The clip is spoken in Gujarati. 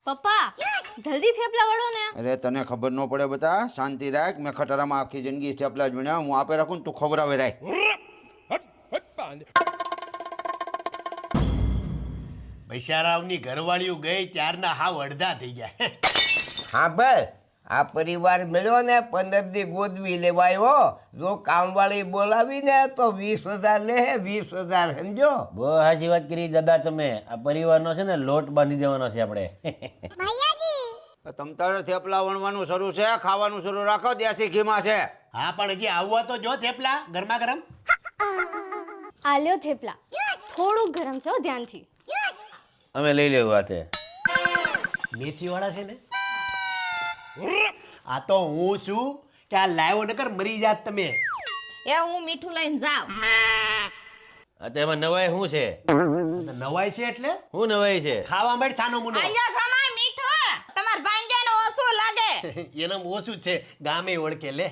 પપ્પા જલ્દી થેપલા વળો ને. અરે તને ખબર ન પડે બતા, શાંતિ રાખ. મેં ખટારામાં આખી જિંદગી થેપલા જ ભણ્યા, હું આપે રાખું ને તું ખવડાવે રાખ. બૈસારાવની ઘરવાળીઓ ગઈ ત્યારના હાવ અડધા થઈ ગયા. હા ભાઈ, આ પરિવાર મળ્યો ને 15 દી ગોદવી લેવાયો. જો કામવાળી બોલાવીને તો 20,000 લે, 20,000 સમજો. બહુ સાચી વાત કરી દાદા તમે. આ પરિવારનો છે ને લોટ બાંધી દેવાનો છે આપણે. તમ તારે થેપલા વણવાનું શરૂ છે, ખાવાનું શરૂ રાખો, દેશી ઘીમાં છે. હા પણ હજી આવવા તો જો થેપલા ગરમા ગરમ. આલ્યો થેપલા, થોડું ગરમ છે હો, ધ્યાનથી. અમે લઈ લેવું હાથે. મેથી વાળા છે ને, આ તો હું છું કે આ લાવ્યો નકર મરી જાત તમે. એ હું મીઠું લઈને જાઉં. એમાં નવાઈ શું છે? નવાઈ છે એટલે શું નવાઈ છે? ખાવા માટે છાનો મુનો. આયો જમાય મીઠું તમાર ભાંગ્યાનું ઓછું લાગે. એનું ઓછું જ છે, ગામે ઓળખે લે.